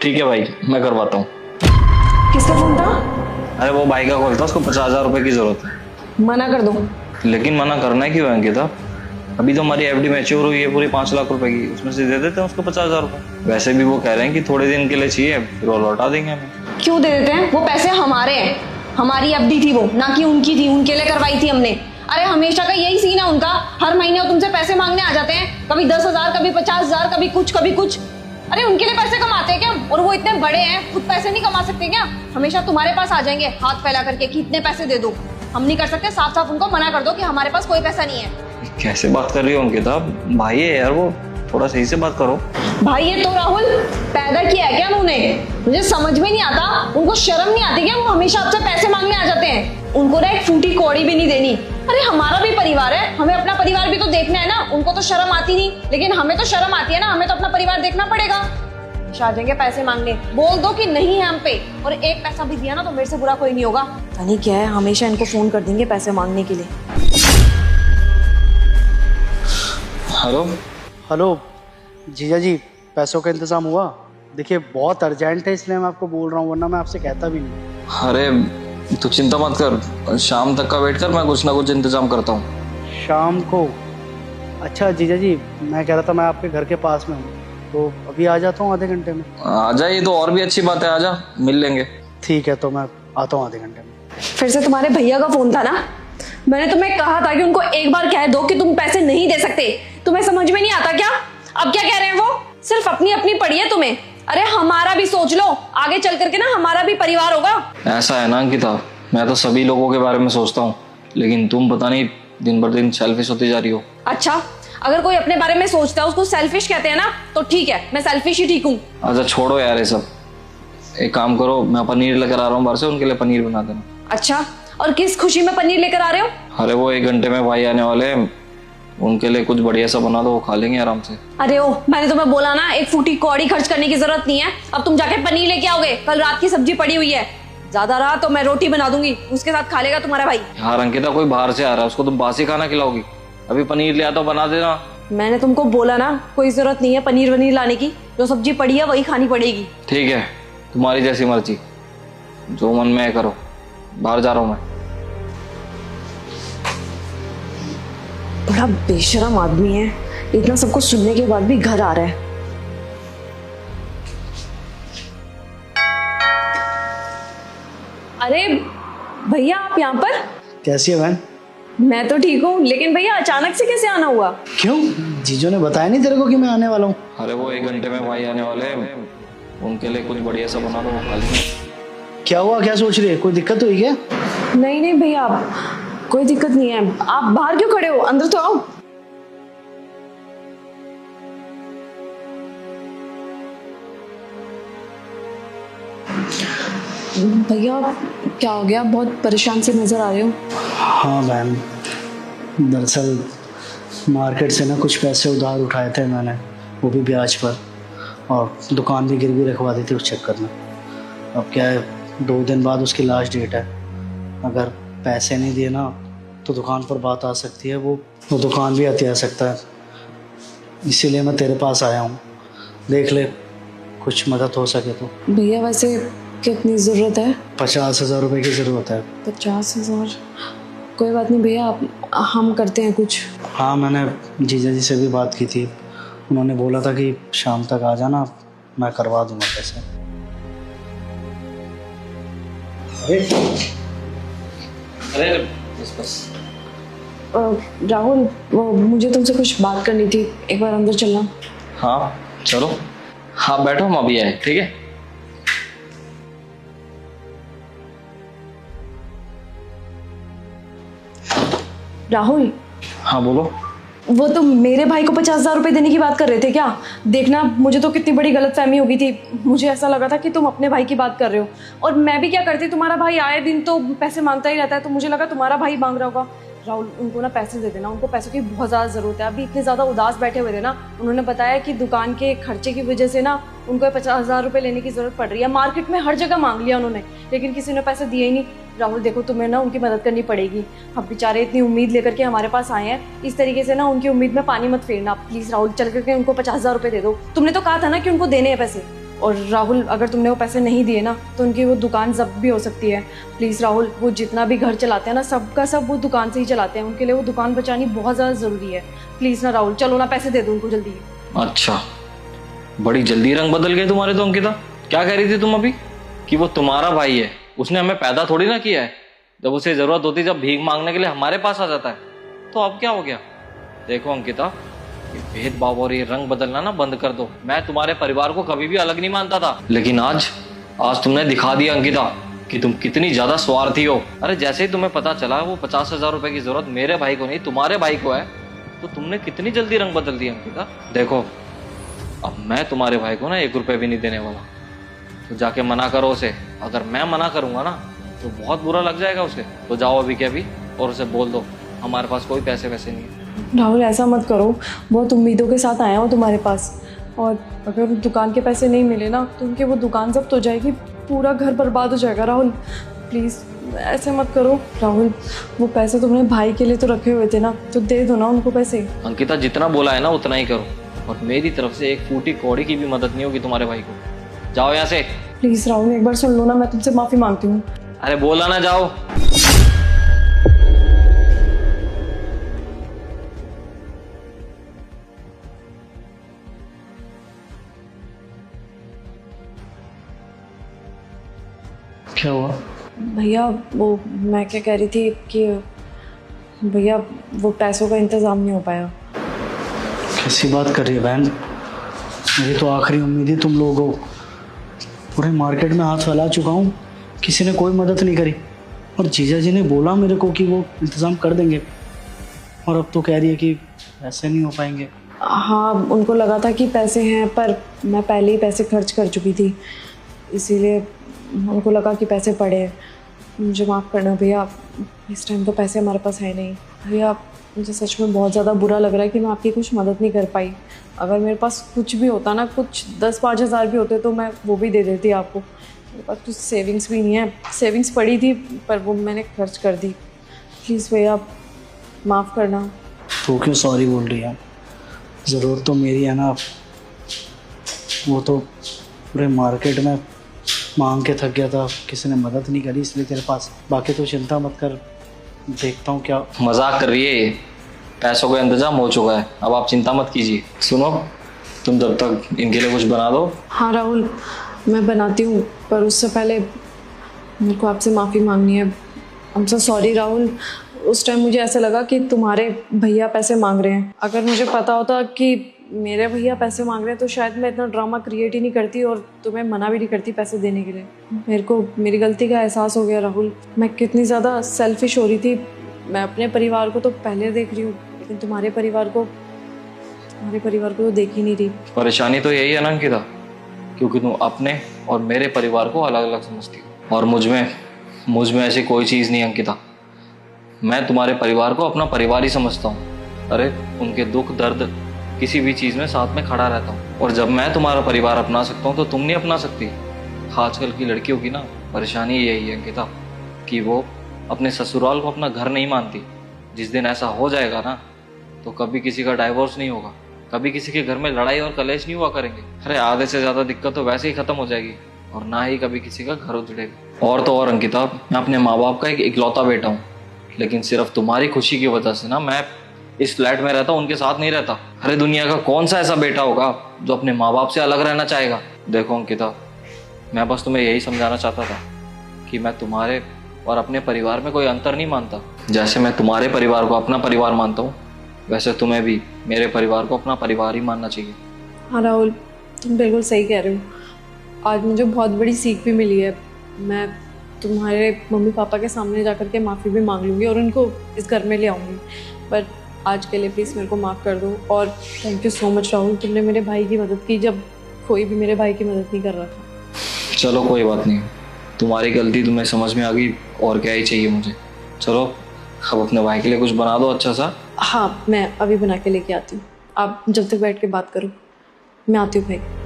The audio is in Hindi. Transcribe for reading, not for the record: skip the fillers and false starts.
ठीक है भाई, मैं करवाता हूँ। किसका फोन था? अरे वो भाई का कॉल था, उसको 50,000 रुपए की जरूरत है। मना कर दो। लेकिन मना करना है क्यों है अंकिता? अभी तो हमारी एफडी मैच्योर हुई है पूरी 5 लाख रुपए की, उसमें से दे देते हैं उसको 50,000 रुपए। वैसे भी वो कह रहे हैं कि थोड़े दिन के लिए चाहिए, फिर वो लौटा देंगे हमें। क्यों दे देते हैं? वो पैसे हमारे हैं, हमारी एफडी थी वो, ना कि उनकी थी। उनके लिए करवाई थी हमने। अरे हमेशा का यही सीन है उनका, हर महीने वो तुमसे पैसे मांगने आ जाते हैं, कभी 10,000, कभी 50,000, कभी कुछ। अरे उनके लिए पैसे कमाते हैं क्या? और वो इतने बड़े हैं, खुद पैसे नहीं कमा सकते क्या? हमेशा तुम्हारे पास आ जाएंगे हाथ फैला करके कि इतने पैसे दे दो। हम नहीं कर सकते? साफ साफ उनको मना कर दो कि हमारे पास कोई पैसा नहीं है। कैसे बात कर रही हो अंकिता? भाई है यार वो, थोड़ा सही से बात करो। भाई ये तो राहुल पैदा किया है क्या उन्होंने? मुझे समझ में नहीं आता, उनको शर्म नहीं आती क्या? वो हमेशा आपसे पैसे मांगने आ जाते हैं। उनको ना एक फूटी कौड़ी भी नहीं देनी। अरे हमारा भी परिवार है, हमें अपना परिवार भी तो देखना है ना। उनको तो शर्म आती नहीं, लेकिन हमें तो शर्म आती है ना। हमें तो अपना परिवार देखना पड़ेगा। आ जाएंगे पैसे मांगने, बोल दो कि नहीं है हम पे, और एक पैसा भी दिया ना तो मेरे से बुरा कोई नहीं होगा। पता नहीं क्या है, हमेशा इनको फोन कर देंगे पैसे मांगने के लिए। हेलो हेलो जीजा जी, पैसों का इंतजाम हुआ? देखिए बहुत अर्जेंट है, इसलिए मैं आपको बोल रहा हूँ, वरना मैं आपसे कहता भी नहीं। अरे तू चिंता मत कर, शाम तक का वेट कर, मैं कुछ ना कुछ इंतजाम करता हूँ। शाम को? अच्छा जीजा जी, मैं कह रहा था मैं आपके घर के पास में हूँ, तो अभी आ जाता हूँ आधे घंटे में। आ जा, ये तो और भी अच्छी बात है, आजा मिल लेंगे। ठीक है, तो मैं आता हूँ आधे घंटे में। फिर से तुम्हारे भैया का फोन था ना? मैंने तुम्हें कहा था कि उनको एक बार कह दो कि तुम पैसे नहीं दे सकते। तुम्हें समझ में नहीं आता क्या? अब क्या कह रहे हैं वो? सिर्फ अपनी अपनी पड़ी है तुम्हें। अरे हमारा भी सोच लो, आगे चल करके ना हमारा भी परिवार होगा। ऐसा है ना अंकिता, मैं तो सभी लोगों के बारे में सोचता हूँ, लेकिन तुम पता नहीं दिन भर दिन सेल्फिश होती जा रही हो। अच्छा, अगर कोई अपने बारे में सोचता है उसको सेल्फिश कहते हैं ना, तो ठीक है, मैं सेल्फिश ही ठीक हूँ। अच्छा छोड़ो यार ये सब, एक काम करो, मैं पनीर लेकर आ रहा हूँ बाहर से, उनके लिए पनीर बना देना। अच्छा, और किस खुशी में पनीर लेकर आ रहे हो? अरे वो 1 घंटे में भाई आने वाले हैं, उनके लिए कुछ बढ़िया सा बना दो, वो खा लेंगे आराम से। अरे ओ, मैंने तुम्हें बोला ना, एक फूटी कौड़ी खर्च करने की जरूरत नहीं है। अब तुम जाके पनीर लेके आओगे, कल रात की सब्जी पड़ी हुई है, ज्यादा रहा तो मैं रोटी बना दूंगी, उसके साथ खा लेगा तुम्हारा भाई। यार अंकिता, कोई बाहर से आ रहा है, उसको तुम बासी खाना खिलाओगी? अभी पनीर ले आता बना देना। मैंने तुमको बोला ना, कोई जरूरत नहीं है पनीर वनीर लाने की, जो सब्जी पड़ी है वही खानी पड़ेगी। ठीक है, तुम्हारी जैसी मर्जी, जो मन में है करो, बाहर जा रहा हूँ मैं। बड़ा बेशरम आदमी है, इतना सब कुछ सुनने के बाद भी घर आ रहा है। अरे भैया, आप यहाँ पर? कैसी है बहन? मैं तो ठीक हूँ, लेकिन भैया अचानक से कैसे आना हुआ? क्यों, जीजो ने बताया नहीं तेरे को कि मैं आने वाला हूँ? अरे वो 1 घंटे में भाई आने वाले हैं, उनके लिए कुछ बढ़िया सा बना दो, वो खा लेंगे। क्या हुआ, क्या सोच रही है? कोई दिक्कत हुई क्या? नहीं नहीं भैया, कोई दिक्कत नहीं है। आप बाहर क्यों खड़े हो? अंदर तो आओ। भैया क्या हो गया? बहुत परेशान से नजर आ रहे हो। हाँ बहन, दरअसल मार्केट से ना कुछ पैसे उधार उठाए थे मैंने, वो भी ब्याज पर, और दुकान भी गिरवी रखवा दी थी उस चक्कर में। अब क्या है, 2 दिन बाद उसकी लास्ट डेट है। अगर पैसे नहीं दिए ना तो दुकान पर बात आ सकती है, वो दुकान भी हथिया सकता है। इसीलिए मैं तेरे पास आया हूँ, देख ले कुछ मदद हो सके तो। भैया वैसे कितनी ज़रूरत है? 50,000 रुपये की ज़रूरत है। 50,000? कोई बात नहीं भैया, हम करते हैं कुछ। हाँ, मैंने जीजा जी से भी बात की थी, उन्होंने बोला था कि शाम तक आ जाना, मैं करवा दूंगा पैसे। अरे बस राहुल, मुझे तुमसे कुछ बात करनी थी, एक बार अंदर चलना। हाँ चलो, हाँ बैठो, हम अभी आए, ठीक है। राहुल, हाँ बोलो। वो तो मेरे भाई को 50,000 रुपए देने की बात कर रहे थे क्या? देखना, मुझे तो कितनी बड़ी गलतफहमी हो गई थी। मुझे ऐसा लगा था कि तुम अपने भाई की बात कर रहे हो, और मैं भी क्या करती, तुम्हारा भाई आए दिन तो पैसे मांगता ही रहता है, तो मुझे लगा तुम्हारा भाई मांग रहा होगा। राहुल, उनको ना पैसे दे देना, उनको पैसों की बहुत ज़्यादा ज़रूरत है। अभी इतने ज़्यादा उदास बैठे हुए थे ना, उन्होंने बताया कि दुकान के खर्चे की वजह से ना उनको 50,000 रुपये लेने की ज़रूरत पड़ रही है। मार्केट में हर जगह मांग लिया उन्होंने, लेकिन किसी ने पैसे दिए ही नहीं। राहुल देखो, तुम्हें ना उनकी मदद करनी पड़ेगी। अब बेचारे इतनी उम्मीद लेकर के हमारे पास आए हैं, इस तरीके से ना उनकी उम्मीद में पानी मत फेरना प्लीज़। राहुल, चल करके उनको 50,000 रुपये दे दो। तुमने तो कहा था ना कि उनको देने हैं पैसे, और राहुल, अगर तुमने वो पैसे नहीं दिए ना तो उनकी वो दुकान जब्त भी हो सकती है। प्लीज़ राहुल, वो जितना भी घर चलाते हैं ना, सबका सब वो दुकान से ही चलाते हैं, उनके लिए वो दुकान बचानी बहुत ज़्यादा ज़रूरी है। प्लीज़ ना राहुल, चलो ना, पैसे दे दो उनको जल्दी। अच्छा, बड़ी जल्दी रंग बदल गए तुम्हारे तो अंकिता। क्या कह रही थी तुम अभी कि वो तुम्हारा भाई है, उसने हमें पैदा थोड़ी ना किया है। जब उसे जरूरत होती, जब भीख मांगने के लिए हमारे पास आ जाता है, तो अब क्या हो गया? देखो अंकिता, ये भेदभाव और ये रंग बदलना ना बंद कर दो। मैं तुम्हारे परिवार को कभी भी अलग नहीं मानता था, लेकिन आज तुमने दिखा दिया अंकिता कि तुम कितनी ज्यादा स्वार्थी हो। अरे जैसे ही तुम्हें पता चला वो 50,000 रुपए की जरूरत मेरे भाई को नहीं तुम्हारे भाई को है, तो तुमने कितनी जल्दी रंग बदल दिया अंकिता। देखो, अब मैं तुम्हारे भाई को ना 1 रुपए भी नहीं देने वाला, तो जाके मना करो उसे। अगर मैं मना करूंगा ना तो बहुत बुरा लग जाएगा उसे। तो जाओ अभी के अभी और उसे बोल दो हमारे पास कोई पैसे वैसे नहीं है। राहुल, ऐसा मत करो, बहुत उम्मीदों के साथ आया हूँ तुम्हारे पास, और अगर दुकान के पैसे नहीं मिले ना तो उनकी वो दुकान जब्त हो जाएगी, पूरा घर बर्बाद हो जाएगा। राहुल प्लीज़ ऐसे मत करो। राहुल, वो पैसे तुमने भाई के लिए तो रखे हुए थे ना, तो दे दो ना उनको पैसे। अंकिता, जितना बोला है ना उतना ही करो, और मेरी तरफ से एक फूटी कौड़ी की भी मदद नहीं होगी तुम्हारे भाई को। जाओ यहाँ से। प्लीज़ राहुल, एक बार सुन लो ना, मैं तुमसे माफ़ी मांगती हूँ। अरे बोला ना, जाओ। क्या हुआ? भैया, वो मैं क्या कह रही थी कि भैया वो पैसों का इंतज़ाम नहीं हो पाया। कैसी बात कर रही है बहन? मेरी तो आखिरी उम्मीद ही तुम लोग हो। पूरे मार्केट में हाथ फैला चुका हूँ, किसी ने कोई मदद नहीं करी, और जीजा जी ने बोला मेरे को कि वो इंतज़ाम कर देंगे, और अब तो कह रही है कि ऐसे नहीं हो पाएंगे। हाँ, उनको लगा था कि पैसे हैं, पर मैं पहले ही पैसे खर्च कर चुकी थी, इसीलिए उनको लगा कि पैसे पड़े हैं। मुझे माफ़ करना भैया, इस टाइम तो पैसे हमारे पास है नहीं। भैया मुझे सच में बहुत ज़्यादा बुरा लग रहा है कि मैं आपकी कुछ मदद नहीं कर पाई। अगर मेरे पास कुछ भी होता ना, कुछ 10-5 हज़ार भी होते तो मैं वो भी दे देती आपको। मेरे पास कुछ सेविंग्स भी नहीं है, सेविंग्स पड़ी थी पर वो मैंने खर्च कर दी। प्लीज़ भैया माफ़ करना। तो क्यों सॉरी बोल रही है? ज़रूरत तो मेरी है ना। वो तो पूरे मार्केट में मांग के थक गया था, किसी ने मदद नहीं करी, इसलिए तेरे पास। बाकी तो चिंता मत कर, देखता हूँ क्या। मजाक कर रही है ये। पैसों का इंतजाम हो चुका है, अब आप चिंता मत कीजिए। सुनो, तुम जब तक इनके लिए कुछ बना दो। हाँ राहुल, मैं बनाती हूँ, पर उससे पहले मेरे को आपसे माफ़ी मांगनी है। I am so sorry Rahul. उस टाइम मुझे ऐसा लगा कि तुम्हारे भैया पैसे मांग रहे हैं। अगर मुझे पता होता कि मेरे भैया पैसे मांग रहे हैं तो शायद मैं इतना ड्रामा क्रिएट ही नहीं करती और तुम्हें मना भी नहीं करती पैसे देने के लिए। मेरे को मेरी गलती का एहसास हो गया राहुल। मैं कितनी ज़्यादा सेल्फिश हो रही थी। मैं अपने परिवार को तो पहले देख रही हूँ, लेकिन तुम्हारे परिवार को तो देख ही नहीं रही। परेशानी तो यही है ना अंकिता, क्योंकि तुम अपने और मेरे परिवार को अलग अलग समझती हो, और मुझ में ऐसी कोई चीज़ नहीं अंकिता। मैं तुम्हारे परिवार को अपना परिवार ही समझता हूँ। अरे उनके दुख दर्द किसी भी चीज़ में साथ में खड़ा रहता हूँ, और जब मैं तुम्हारा परिवार अपना सकता हूँ तो तुम नहीं अपना सकती। आजकल की लड़कियों की ना परेशानी यही है अंकिता, कि वो अपने ससुराल को अपना घर नहीं मानती। जिस दिन ऐसा हो जाएगा ना तो कभी किसी का डाइवोर्स नहीं होगा, कभी किसी के घर में लड़ाई और कलेश नहीं हुआ करेंगे। अरे आधे से ज़्यादा दिक्कत तो वैसे ही ख़त्म हो जाएगी, और ना ही कभी किसी का घर उजड़ेगा। और तो और अंकिता, मैं अपने माँ बाप का एक इकलौता बेटा हूँ, लेकिन सिर्फ तुम्हारी खुशी की वजह से ना मैं इस फ्लैट में रहता हूँ, उनके साथ नहीं रहता। अरे दुनिया का कौन सा ऐसा बेटा होगा जो अपने माँ बाप से अलग रहना चाहेगा। देखो अंकिता, मैं बस तुम्हें यही समझाना चाहता था कि मैं तुम्हारे और अपने परिवार में कोई अंतर नहीं मानता। जैसे मैं तुम्हारे परिवार को अपना परिवार मानता हूँ, वैसे तुम्हें भी मेरे परिवार को अपना परिवार ही मानना चाहिए। हाँ राहुल, तुम बिल्कुल सही कह रहे हो। आज मुझे बहुत बड़ी सीख भी मिली है। मैं तुम्हारे मम्मी पापा के सामने जाकर के माफ़ी भी मांग लूँगी और उनको इस घर में ले आऊँगी। पर आज के लिए प्लीज़ मेरे को माफ़ कर दो। और thank you so much Rahul, तुमने मेरे भाई की मदद की जब कोई भी मेरे भाई की मदद नहीं कर रहा था। चलो कोई बात नहीं, तुम्हारी गलती तुम्हें समझ में आ गई, और क्या ही चाहिए मुझे। चलो अब अपने भाई के लिए कुछ बना दो अच्छा सा। हाँ, मैं अभी बना के लेके आती हूँ। आप जब तक बैठ के बात करो, मैं आती हूँ भाई।